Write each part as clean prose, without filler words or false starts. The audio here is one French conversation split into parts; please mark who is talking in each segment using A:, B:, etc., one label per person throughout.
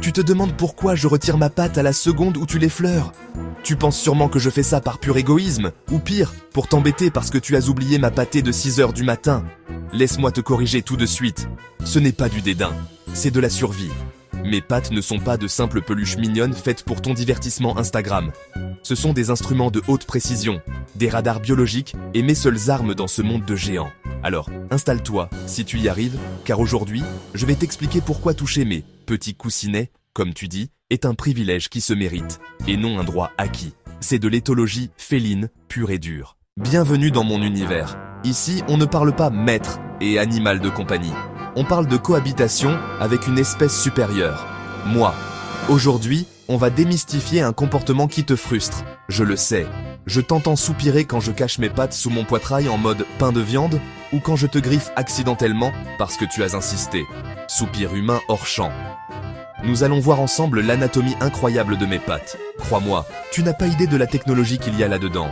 A: Tu te demandes pourquoi je retire ma patte à la seconde où tu l'effleures. Tu penses sûrement que je fais ça par pur égoïsme, ou pire, pour t'embêter parce que tu as oublié ma pâtée de 6 heures du matin. Laisse-moi te corriger tout de suite. Ce n'est pas du dédain, c'est de la survie. Mes pattes ne sont pas de simples peluches mignonnes faites pour ton divertissement Instagram. Ce sont des instruments de haute précision, des radars biologiques et mes seules armes dans ce monde de géants. Alors, installe-toi, si tu y arrives, car aujourd'hui, je vais t'expliquer pourquoi toucher mes petits coussinets, comme tu dis, est un privilège qui se mérite, et non un droit acquis. C'est de l'éthologie féline, pure et dure. Bienvenue dans mon univers. Ici, on ne parle pas maître et animal de compagnie. On parle de cohabitation avec une espèce supérieure. Moi. Aujourd'hui, on va démystifier un comportement qui te frustre. Je le sais. Je t'entends soupirer quand je cache mes pattes sous mon poitrail en mode pain de viande, ou quand je te griffe accidentellement parce que tu as insisté. Soupir humain hors champ. Nous allons voir ensemble l'anatomie incroyable de mes pattes. Crois-moi, tu n'as pas idée de la technologie qu'il y a là-dedans.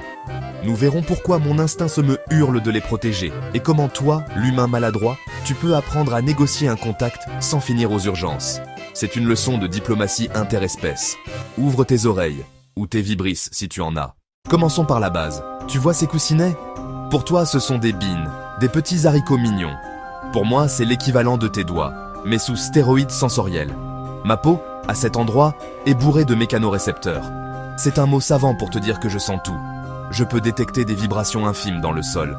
A: Nous verrons pourquoi mon instinct se me hurle de les protéger, et comment toi, l'humain maladroit, tu peux apprendre à négocier un contact sans finir aux urgences. C'est une leçon de diplomatie interespèce. Ouvre tes oreilles, ou tes vibrisses si tu en as. Commençons par la base. Tu vois ces coussinets? Pour toi, ce sont des beans, des petits haricots mignons. Pour moi, c'est l'équivalent de tes doigts, mais sous stéroïdes sensoriels. Ma peau, à cet endroit, est bourrée de mécanorécepteurs. C'est un mot savant pour te dire que je sens tout. Je peux détecter des vibrations infimes dans le sol.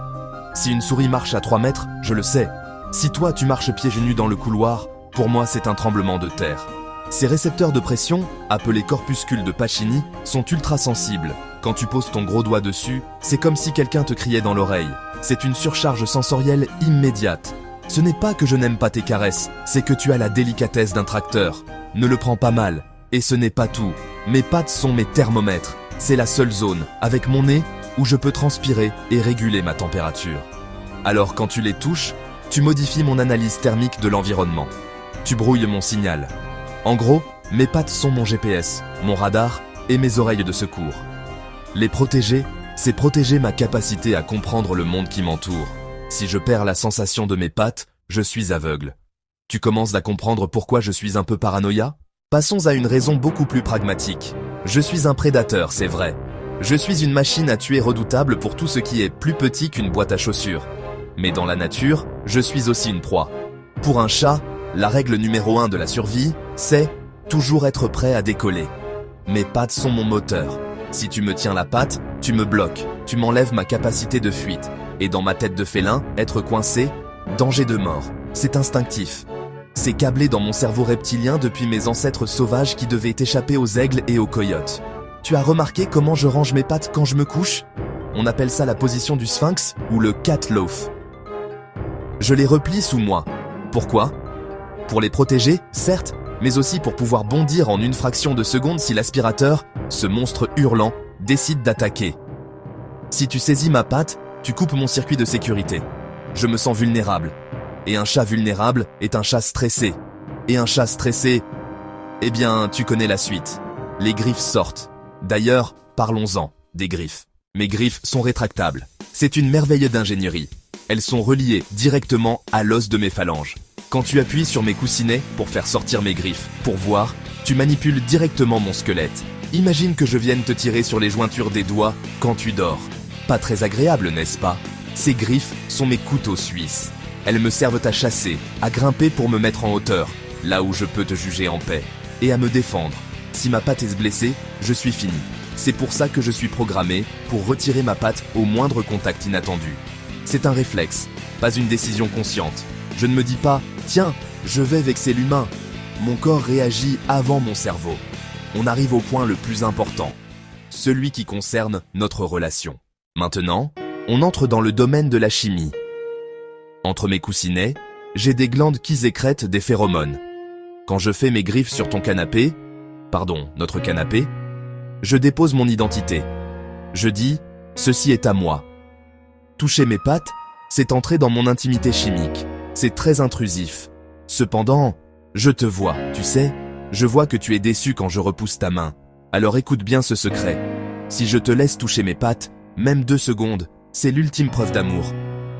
A: Si une souris marche à 3 mètres, je le sais. Si toi, tu marches pieds nus dans le couloir, pour moi, c'est un tremblement de terre. Ces récepteurs de pression, appelés corpuscules de Pacini, sont ultra sensibles. Quand tu poses ton gros doigt dessus, c'est comme si quelqu'un te criait dans l'oreille. C'est une surcharge sensorielle immédiate. Ce n'est pas que je n'aime pas tes caresses, c'est que tu as la délicatesse d'un tracteur. Ne le prends pas mal. Et ce n'est pas tout. Mes pattes sont mes thermomètres. C'est la seule zone, avec mon nez, où je peux transpirer et réguler ma température. Alors quand tu les touches, tu modifies mon analyse thermique de l'environnement. Tu brouilles mon signal. En gros, mes pattes sont mon GPS, mon radar et mes oreilles de secours. Les protéger, c'est protéger ma capacité à comprendre le monde qui m'entoure. Si je perds la sensation de mes pattes, je suis aveugle. Tu commences à comprendre pourquoi je suis un peu paranoïa? Passons à une raison beaucoup plus pragmatique. Je suis un prédateur, c'est vrai. Je suis une machine à tuer redoutable pour tout ce qui est plus petit qu'une boîte à chaussures. Mais dans la nature, je suis aussi une proie. Pour un chat, la règle numéro 1 de la survie, c'est toujours être prêt à décoller. Mes pattes sont mon moteur. Si tu me tiens la patte, tu me bloques, tu m'enlèves ma capacité de fuite. Et dans ma tête de félin, être coincé, danger de mort. C'est instinctif. C'est câblé dans mon cerveau reptilien depuis mes ancêtres sauvages qui devaient échapper aux aigles et aux coyotes. Tu as remarqué comment je range mes pattes quand je me couche? On appelle ça la position du sphinx ou le cat loaf. Je les replie sous moi. Pourquoi? Pour les protéger, certes, mais aussi pour pouvoir bondir en une fraction de seconde si l'aspirateur, ce monstre hurlant, décide d'attaquer. Si tu saisis ma patte, tu coupes mon circuit de sécurité. Je me sens vulnérable. Et un chat vulnérable est un chat stressé. Et un chat stressé, eh bien, tu connais la suite. Les griffes sortent. D'ailleurs, parlons-en, des griffes. Mes griffes sont rétractables. C'est une merveille d'ingénierie. Elles sont reliées directement à l'os de mes phalanges. Quand tu appuies sur mes coussinets pour faire sortir mes griffes, pour voir, tu manipules directement mon squelette. Imagine que je vienne te tirer sur les jointures des doigts quand tu dors. Pas très agréable, n'est-ce pas? Ces griffes sont mes couteaux suisses. Elles me servent à chasser, à grimper pour me mettre en hauteur, là où je peux te juger en paix, et à me défendre. Si ma patte est blessée, je suis fini. C'est pour ça que je suis programmé pour retirer ma patte au moindre contact inattendu. C'est un réflexe, pas une décision consciente. Je ne me dis pas « Tiens, je vais vexer l'humain ». Mon corps réagit avant mon cerveau. On arrive au point le plus important, celui qui concerne notre relation. Maintenant, on entre dans le domaine de la chimie. Entre mes coussinets, j'ai des glandes qui sécrètent des phéromones. Quand je fais mes griffes sur ton canapé, notre canapé, je dépose mon identité. Je dis « Ceci est à moi ». Toucher mes pattes, c'est entrer dans mon intimité chimique. C'est très intrusif. Cependant, je te vois, tu sais, je vois que tu es déçu quand je repousse ta main. Alors écoute bien ce secret. Si je te laisse toucher mes pattes, même 2 secondes, c'est l'ultime preuve d'amour.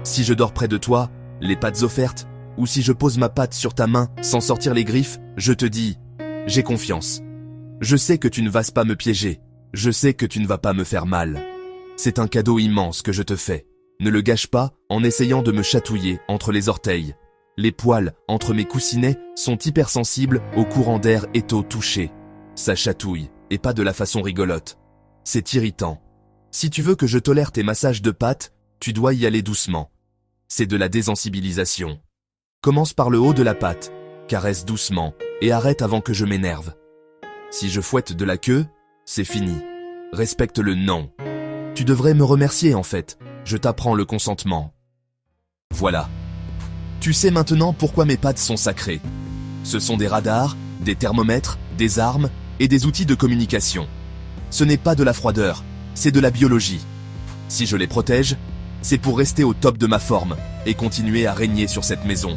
A: Si je dors près de toi, les pattes offertes, ou si je pose ma patte sur ta main sans sortir les griffes, je te dis J'ai confiance. Je sais que tu ne vas pas me piéger. Je sais que tu ne vas pas me faire mal. C'est un cadeau immense que je te fais. Ne le gâche pas en essayant de me chatouiller entre les orteils. Les poils entre mes coussinets sont hypersensibles au courant d'air étau touché. Ça chatouille, et pas de la façon rigolote. C'est irritant. Si tu veux que je tolère tes massages de pattes, tu dois y aller doucement. C'est de la désensibilisation. Commence par le haut de la patte, caresse doucement, et arrête avant que je m'énerve. Si je fouette de la queue, c'est fini. Respecte le non. Tu devrais me remercier en fait, je t'apprends le consentement. Voilà. Tu sais maintenant pourquoi mes pattes sont sacrées. Ce sont des radars, des thermomètres, des armes et des outils de communication. Ce n'est pas de la froideur, c'est de la biologie. Si je les protège, c'est pour rester au top de ma forme et continuer à régner sur cette maison.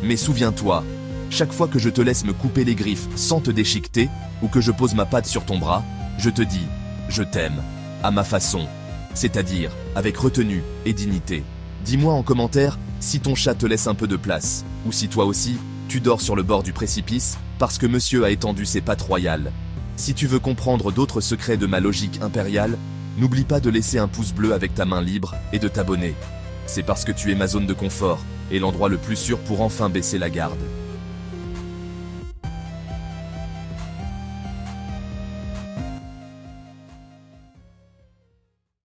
A: Mais souviens-toi, chaque fois que je te laisse me couper les griffes sans te déchiqueter ou que je pose ma patte sur ton bras, je te dis « je t'aime » à ma façon, c'est-à-dire avec retenue et dignité. Dis-moi en commentaire si ton chat te laisse un peu de place ou si toi aussi, tu dors sur le bord du précipice parce que monsieur a étendu ses pattes royales. Si tu veux comprendre d'autres secrets de ma logique impériale, n'oublie pas de laisser un pouce bleu avec ta main libre et de t'abonner. C'est parce que tu es ma zone de confort et l'endroit le plus sûr pour enfin baisser la garde.